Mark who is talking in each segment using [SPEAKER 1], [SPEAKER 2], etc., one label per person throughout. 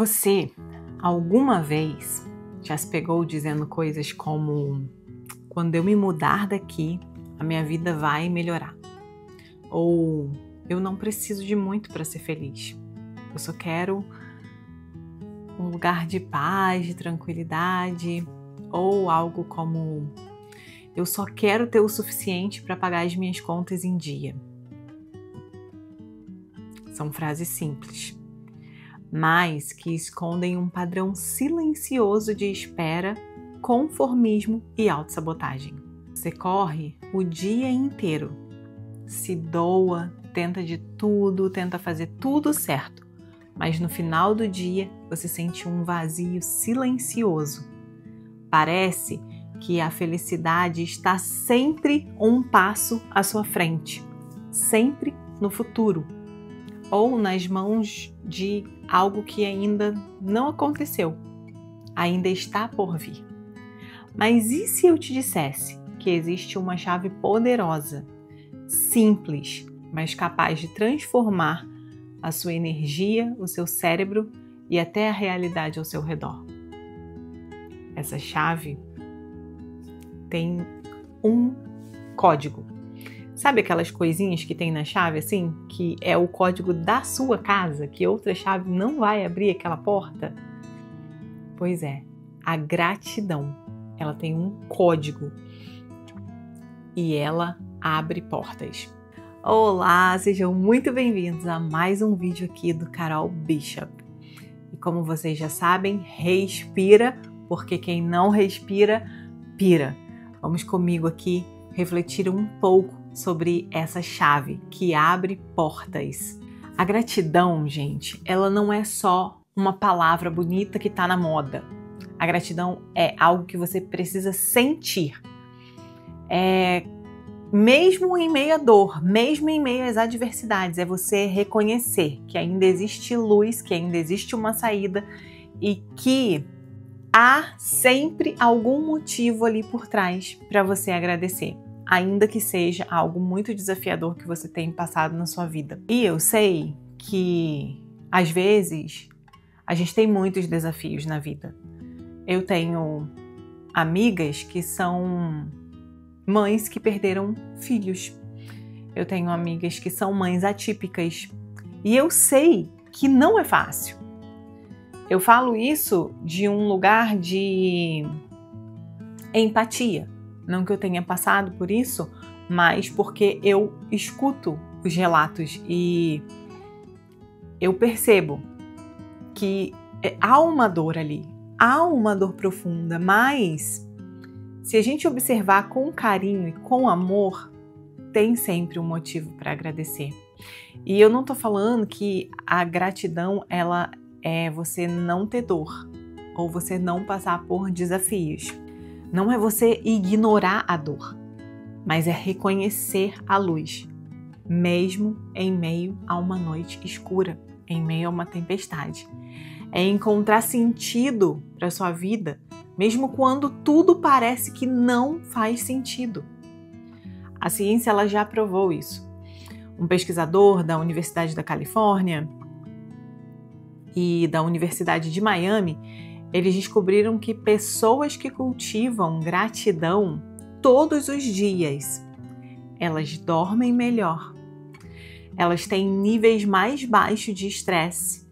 [SPEAKER 1] Você, alguma vez, já se pegou dizendo coisas como: quando eu me mudar daqui, a minha vida vai melhorar? Ou eu não preciso de muito para ser feliz. Eu só quero um lugar de paz, de tranquilidade. Ou algo como: eu só quero ter o suficiente para pagar as minhas contas em dia. São frases simples, mas que escondem um padrão silencioso de espera, conformismo e autossabotagem. Você corre o dia inteiro, se doa, tenta de tudo, tenta fazer tudo certo, mas no final do dia você sente um vazio silencioso. Parece que a felicidade está sempre um passo à sua frente, sempre no futuro, ou nas mãos de algo que ainda não aconteceu, ainda está por vir. Mas e se eu te dissesse que existe uma chave poderosa, simples, mas capaz de transformar a sua energia, o seu cérebro e até a realidade ao seu redor? Essa chave tem um código. Sabe aquelas coisinhas que tem na chave, assim, que é o código da sua casa, que outra chave não vai abrir aquela porta? Pois é, a gratidão, ela tem um código e ela abre portas. Olá, sejam muito bem-vindos a mais um vídeo aqui do Carol Bishop. E como vocês já sabem, respira, porque quem não respira, pira. Vamos comigo aqui refletir um pouco sobre essa chave que abre portas. A gratidão, gente, ela não é só uma palavra bonita que está na moda. A gratidão é algo que você precisa sentir. Mesmo em meio à dor, mesmo em meio às adversidades, é você reconhecer que ainda existe luz, que ainda existe uma saída e que há sempre algum motivo ali por trás para você agradecer, ainda que seja algo muito desafiador que você tem passado na sua vida. E eu sei que, às vezes, a gente tem muitos desafios na vida. Eu tenho amigas que são mães que perderam filhos. Eu tenho amigas que são mães atípicas. E eu sei que não é fácil. Eu falo isso de um lugar de empatia. Não que eu tenha passado por isso, mas porque eu escuto os relatos e eu percebo que há uma dor ali, há uma dor profunda, mas se a gente observar com carinho e com amor, tem sempre um motivo para agradecer. E eu não estou falando que a gratidão ela é você não ter dor ou você não passar por desafios. Não é você ignorar a dor, mas é reconhecer a luz, mesmo em meio a uma noite escura, em meio a uma tempestade. É encontrar sentido para a sua vida, mesmo quando tudo parece que não faz sentido. A ciência ela já provou isso. Um pesquisador da Universidade da Califórnia e da Universidade de Miami, eles descobriram que pessoas que cultivam gratidão todos os dias, elas dormem melhor, elas têm níveis mais baixos de estresse,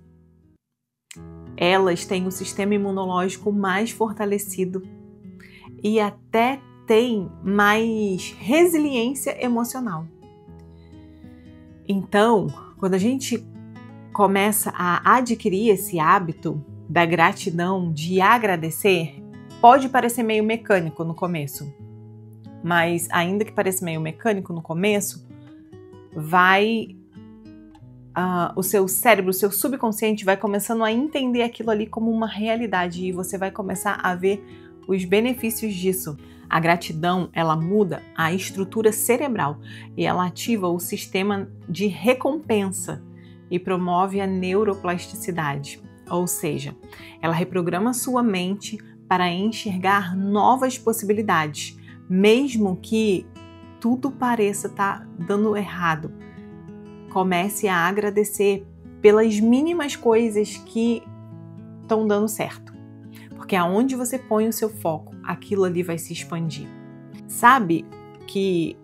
[SPEAKER 1] elas têm o sistema imunológico mais fortalecido e até têm mais resiliência emocional. Então, quando a gente começa a adquirir esse hábito da gratidão, de agradecer, pode parecer meio mecânico no começo, mas ainda que pareça meio mecânico no começo, o seu cérebro, o seu subconsciente vai começando a entender aquilo ali como uma realidade e você vai começar a ver os benefícios disso. A gratidão, ela muda a estrutura cerebral e ela ativa o sistema de recompensa e promove a neuroplasticidade. Ou seja, ela reprograma sua mente para enxergar novas possibilidades, mesmo que tudo pareça estar dando errado. Comece a agradecer pelas mínimas coisas que estão dando certo. Porque aonde você põe o seu foco, aquilo ali vai se expandir. Sabe que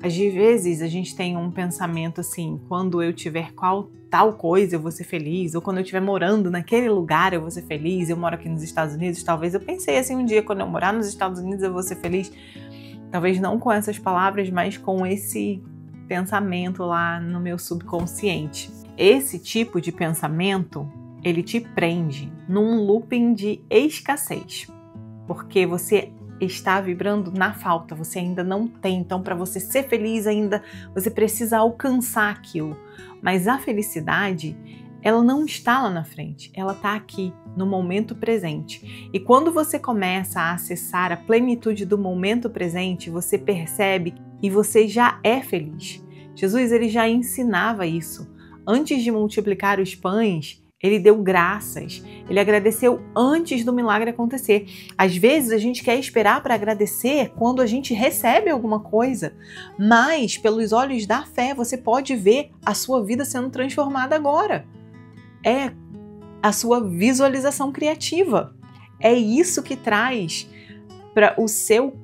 [SPEAKER 1] às vezes a gente tem um pensamento assim, quando eu tiver tal coisa eu vou ser feliz, ou quando eu estiver morando naquele lugar eu vou ser feliz, eu moro aqui nos Estados Unidos, talvez eu pensei assim um dia, quando eu morar nos Estados Unidos eu vou ser feliz. Talvez não com essas palavras, mas com esse pensamento lá no meu subconsciente. Esse tipo de pensamento, ele te prende num looping de escassez, porque você está vibrando na falta, você ainda não tem. Então, para você ser feliz ainda, você precisa alcançar aquilo. Mas a felicidade, ela não está lá na frente, ela está aqui, no momento presente. E quando você começa a acessar a plenitude do momento presente, você percebe e você já é feliz. Jesus, ele já ensinava isso. Antes de multiplicar os pães, ele deu graças, ele agradeceu antes do milagre acontecer. Às vezes a gente quer esperar para agradecer quando a gente recebe alguma coisa, mas pelos olhos da fé você pode ver a sua vida sendo transformada agora. É a sua visualização criativa. É isso que traz para o seu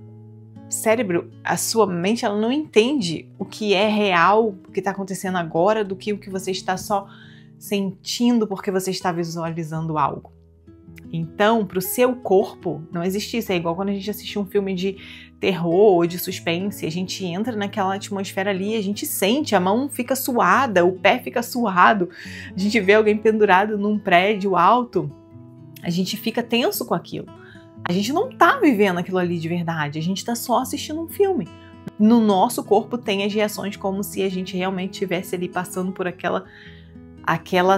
[SPEAKER 1] cérebro, a sua mente, ela não entende o que é real, o que está acontecendo agora, do que o que você está só sentindo porque você está visualizando algo. Então, para o seu corpo, não existe isso. É igual quando a gente assiste um filme de terror ou de suspense, a gente entra naquela atmosfera ali, a gente sente, a mão fica suada, o pé fica suado, a gente vê alguém pendurado num prédio alto, a gente fica tenso com aquilo. A gente não está vivendo aquilo ali de verdade, a gente está só assistindo um filme. No nosso corpo tem as reações como se a gente realmente estivesse ali passando por aquela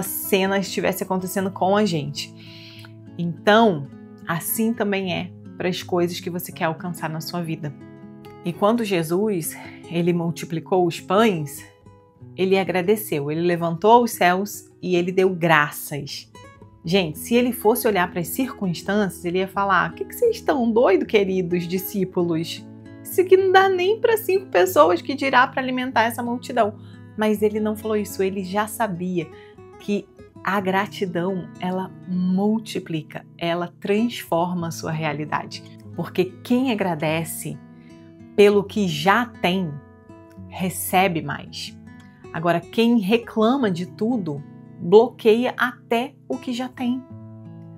[SPEAKER 1] cena estivesse acontecendo com a gente. Então, assim também é para as coisas que você quer alcançar na sua vida. E quando Jesus, ele multiplicou os pães, ele agradeceu, ele levantou os céus e ele deu graças. Gente, se ele fosse olhar para as circunstâncias, ele ia falar: o que vocês estão doidos, queridos discípulos? Isso aqui não dá nem para 5 pessoas, que dirá para alimentar essa multidão. Mas ele não falou isso, ele já sabia que a gratidão, ela multiplica, ela transforma a sua realidade. Porque quem agradece pelo que já tem, recebe mais. Agora, quem reclama de tudo, bloqueia até o que já tem.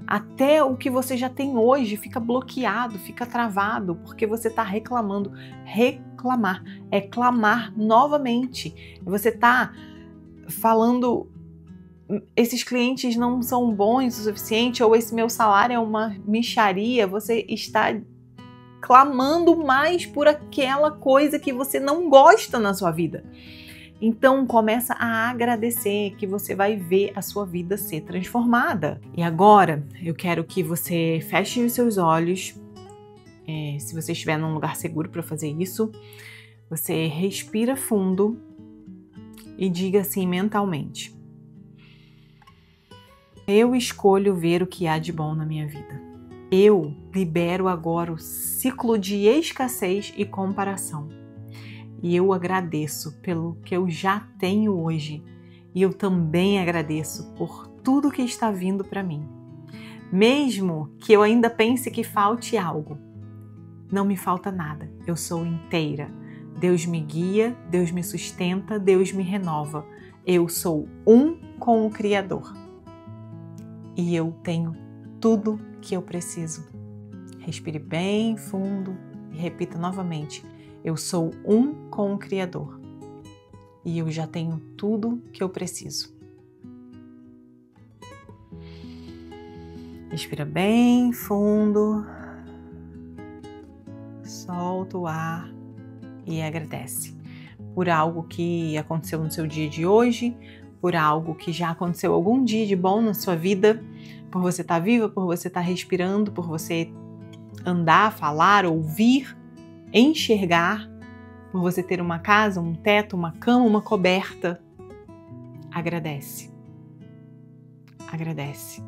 [SPEAKER 1] Até o que você já tem hoje fica bloqueado, fica travado, porque você está reclamando. Reclamar é clamar novamente. Você está falando: esses clientes não são bons o suficiente, ou esse meu salário é uma mixaria. Você está clamando mais por aquela coisa que você não gosta na sua vida. Então começa a agradecer, que você vai ver a sua vida ser transformada. E agora eu quero que você feche os seus olhos, se você estiver num lugar seguro para fazer isso. Você respira fundo e diga assim mentalmente: eu escolho ver o que há de bom na minha vida. Eu libero agora o ciclo de escassez e comparação. E eu agradeço pelo que eu já tenho hoje. E eu também agradeço por tudo que está vindo para mim. Mesmo que eu ainda pense que falte algo, não me falta nada. Eu sou inteira. Deus me guia, Deus me sustenta, Deus me renova. Eu sou um com o Criador. E eu tenho tudo que eu preciso. Respire bem fundo e repita novamente: eu sou um com o Criador. E eu já tenho tudo que eu preciso. Respira bem fundo. Solta o ar e agradece por algo que aconteceu no seu dia de hoje, por algo que já aconteceu algum dia de bom na sua vida, por você estar viva, por você estar respirando, por você andar, falar, ouvir, enxergar, por você ter uma casa, um teto, uma cama, uma coberta. Agradece. Agradece.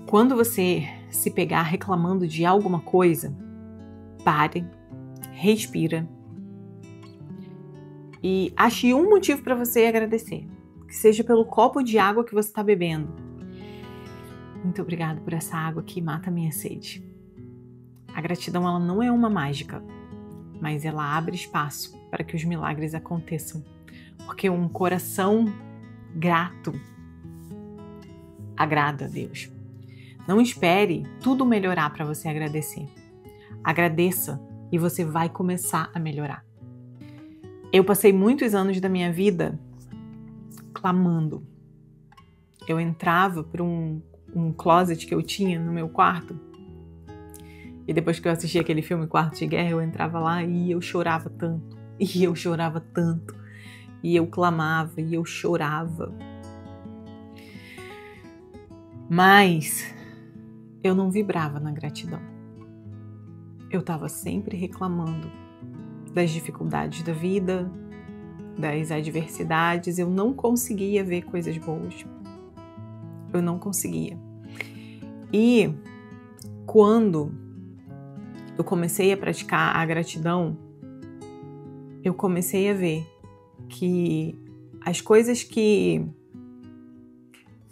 [SPEAKER 1] Quando você se pegar reclamando de alguma coisa, pare, respira e ache um motivo para você agradecer. Que seja pelo copo de água que você está bebendo, Muito obrigado por essa água que mata a minha sede. A gratidão, ela não é uma mágica, mas ela abre espaço para que os milagres aconteçam. Porque um coração grato agrada a Deus. Não espere tudo melhorar para você agradecer. Agradeça e você vai começar a melhorar. Eu passei muitos anos da minha vida clamando. Eu entrava por um closet que eu tinha no meu quarto. E depois que eu assisti aquele filme Quarto de Guerra, eu entrava lá e eu chorava tanto. E eu chorava tanto. E eu clamava e eu chorava. Mas eu não vibrava na gratidão. Eu estava sempre reclamando das dificuldades da vida, das adversidades. Eu não conseguia ver coisas boas. Eu não conseguia. E quando eu comecei a praticar a gratidão, eu comecei a ver que as coisas que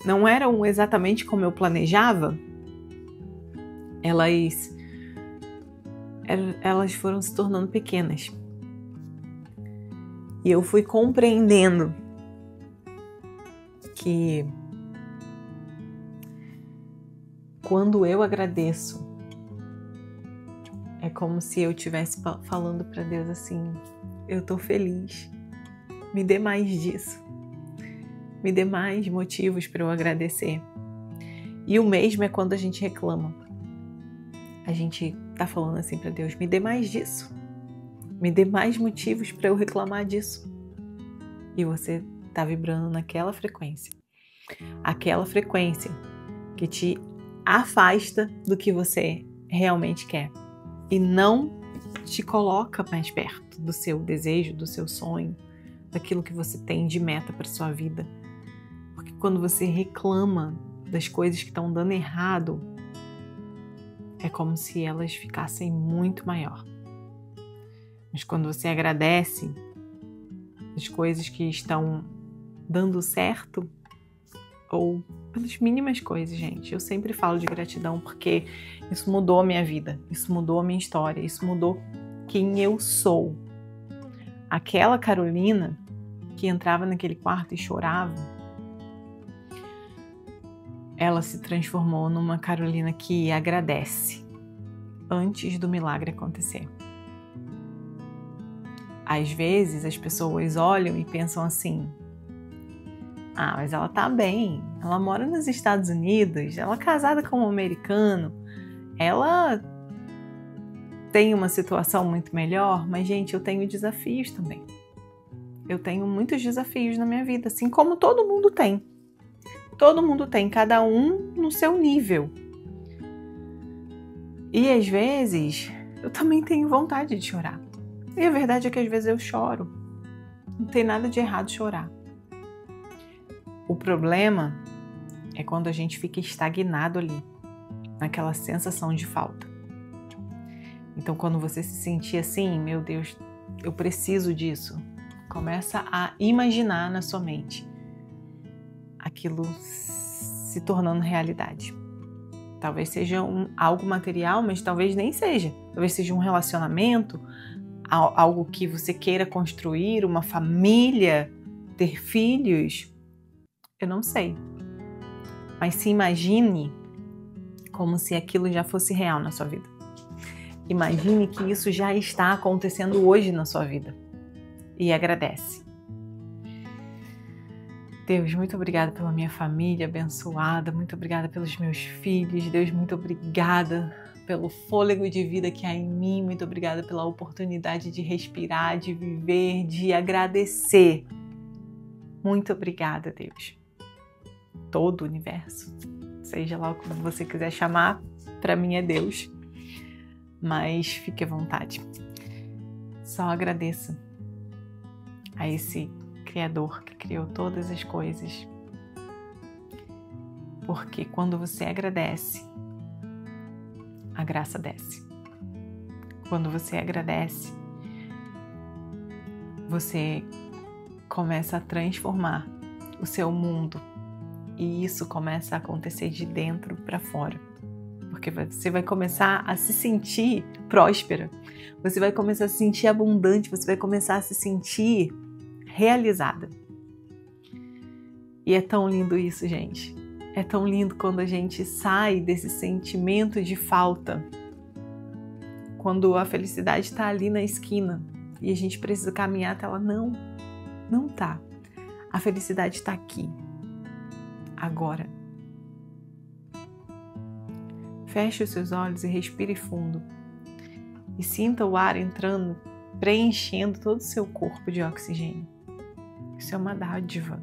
[SPEAKER 1] não eram exatamente como eu planejava, elas foram se tornando pequenas. E eu fui compreendendo que quando eu agradeço, é como se eu estivesse falando para Deus assim: eu tô feliz, me dê mais disso, me dê mais motivos para eu agradecer. E o mesmo é quando a gente reclama. A gente tá falando assim para Deus: me dê mais disso, me dê mais motivos para eu reclamar disso. E você tá vibrando naquela frequência. Aquela frequência que te afasta do que você realmente quer e não te coloca mais perto do seu desejo, do seu sonho, daquilo que você tem de meta para sua vida. Porque quando você reclama das coisas que estão dando errado, é como se elas ficassem muito maior. Mas quando você agradece as coisas que estão dando certo, ou pelas mínimas coisas, gente. Eu sempre falo de gratidão porque isso mudou a minha vida, isso mudou a minha história, isso mudou quem eu sou. Aquela Carolina que entrava naquele quarto e chorava, ela se transformou numa Carolina que agradece antes do milagre acontecer. Às vezes as pessoas olham e pensam assim: ah, mas ela tá bem, ela mora nos Estados Unidos, ela é casada com um americano, ela tem uma situação muito melhor. Mas, gente, eu tenho desafios também. Eu tenho muitos desafios na minha vida, assim como todo mundo tem. Todo mundo tem, cada um no seu nível. E às vezes eu também tenho vontade de chorar. E a verdade é que às vezes eu choro. Não tem nada de errado chorar. O problema é quando a gente fica estagnado ali, naquela sensação de falta. Então, quando você se sentir assim: meu Deus, eu preciso disso, começa a imaginar na sua mente aquilo se tornando realidade. Talvez seja algo material, mas talvez nem seja. Talvez seja um relacionamento, algo que você queira construir, uma família, ter filhos. Eu não sei. Mas se imagine como se aquilo já fosse real na sua vida. Imagine que isso já está acontecendo hoje na sua vida. E agradece. Deus, muito obrigada pela minha família abençoada. Muito obrigada pelos meus filhos. Deus, muito obrigada pelo fôlego de vida que há em mim. Muito obrigada pela oportunidade de respirar, de viver, de agradecer. Muito obrigada, Deus. Todo o universo, seja lá o que você quiser chamar, para mim é Deus. Mas fique à vontade. Só agradeça a esse Criador que criou todas as coisas. Porque quando você agradece, a graça desce. Quando você agradece, você começa a transformar o seu mundo E isso começa a acontecer de dentro para fora. Porque você vai começar a se sentir próspera, você vai começar a se sentir abundante, você vai começar a se sentir realizada. E é tão lindo isso, gente. É tão lindo quando a gente sai desse sentimento de falta. Quando a felicidade está ali na esquina e a gente precisa caminhar até ela. Não tá. A felicidade está aqui. Agora. Feche os seus olhos e respire fundo. E sinta o ar entrando, preenchendo todo o seu corpo de oxigênio. Isso é uma dádiva.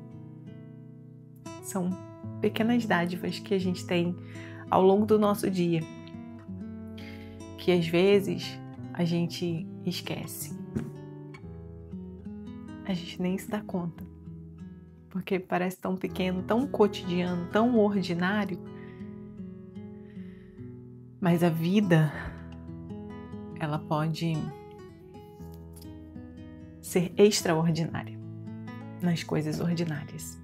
[SPEAKER 1] São pequenas dádivas que a gente tem ao longo do nosso dia, que às vezes a gente esquece. A gente nem se dá conta, porque parece tão pequeno, tão cotidiano, tão ordinário. Mas a vida, ela pode ser extraordinária nas coisas ordinárias.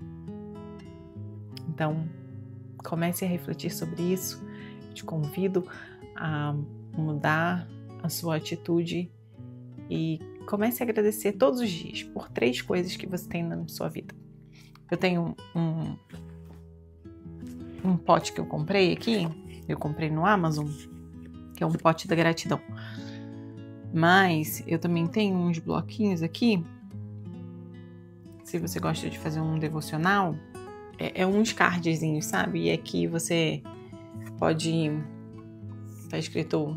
[SPEAKER 1] Então, comece a refletir sobre isso. Eu te convido a mudar a sua atitude e comece a agradecer todos os dias por 3 coisas que você tem na sua vida. Eu tenho um pote que eu comprei aqui. Eu comprei no Amazon, que é um pote da gratidão. Mas eu também tenho uns bloquinhos aqui. Se você gosta de fazer um devocional, é uns cardzinhos, sabe? E aqui você pode... Tá escrito: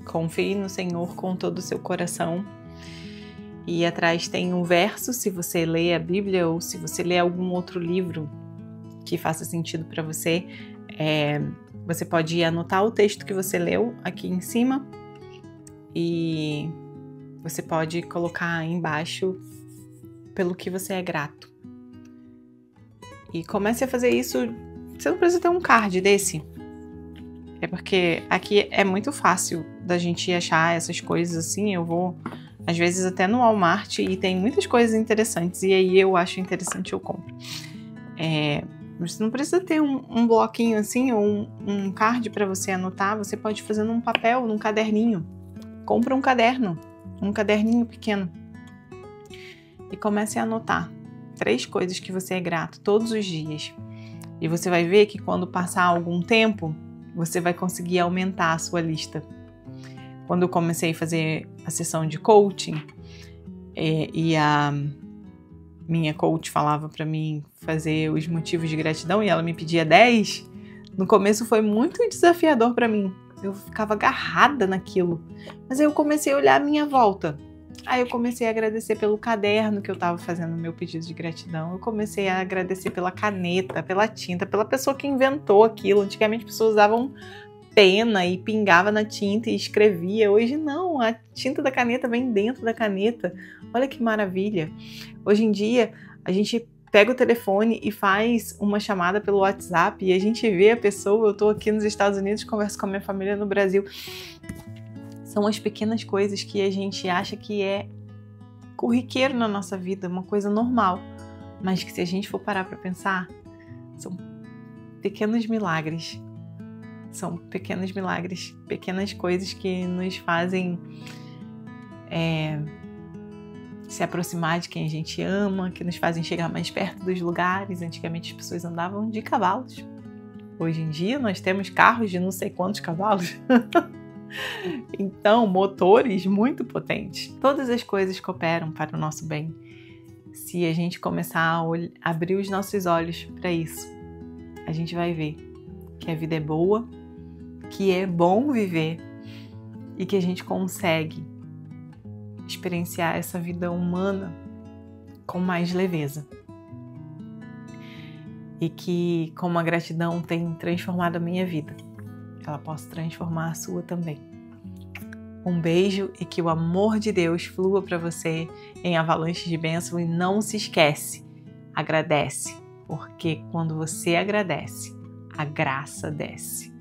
[SPEAKER 1] confie no Senhor com todo o seu coração. E atrás tem um verso, se você lê a Bíblia ou se você lê algum outro livro que faça sentido para você, você pode anotar o texto que você leu aqui em cima e você pode colocar aí embaixo pelo que você é grato. E comece a fazer isso. Você não precisa ter um card desse. É porque aqui é muito fácil da gente achar essas coisas assim. Eu vou, às vezes, até no Walmart e tem muitas coisas interessantes. E aí eu acho interessante, eu compro. Você não precisa ter um bloquinho assim ou um card para você anotar. Você pode fazer num papel, num caderninho. Compra um caderninho pequeno. E comece a anotar 3 coisas que você é grato todos os dias. E você vai ver que quando passar algum tempo, você vai conseguir aumentar a sua lista. Quando eu comecei a fazer a sessão de coaching, e a minha coach falava para mim fazer os motivos de gratidão e ela me pedia 10, no começo foi muito desafiador para mim. Eu ficava agarrada naquilo. Mas aí eu comecei a olhar a minha volta. Aí eu comecei a agradecer pelo caderno que eu estava fazendo o meu pedido de gratidão. Eu comecei a agradecer pela caneta, pela tinta, pela pessoa que inventou aquilo. Antigamente as pessoas usavam pena e pingava na tinta e escrevia. Hoje não, a tinta da caneta vem dentro da caneta. Olha que maravilha. Hoje em dia a gente pega o telefone e faz uma chamada pelo WhatsApp e a gente vê a pessoa. Eu estou aqui nos Estados Unidos, converso com a minha família no Brasil. São as pequenas coisas que a gente acha que é corriqueiro na nossa vida, uma coisa normal. Mas que se a gente for parar para pensar, são pequenos milagres. São pequenos milagres, pequenas coisas que nos fazem se aproximar de quem a gente ama, que nos fazem chegar mais perto dos lugares. Antigamente as pessoas andavam de cavalos. Hoje em dia nós temos carros de não sei quantos cavalos. Então, motores muito potentes. Todas as coisas cooperam para o nosso bem. Se a gente começar a abrir os nossos olhos para isso, a gente vai ver que a vida é boa, que é bom viver e que a gente consegue experienciar essa vida humana com mais leveza. E que, como a gratidão tem transformado a minha vida, ela possa transformar a sua também. Um beijo e que o amor de Deus flua para você em avalanche de bênção. E não se esquece, agradece, porque quando você agradece, a graça desce.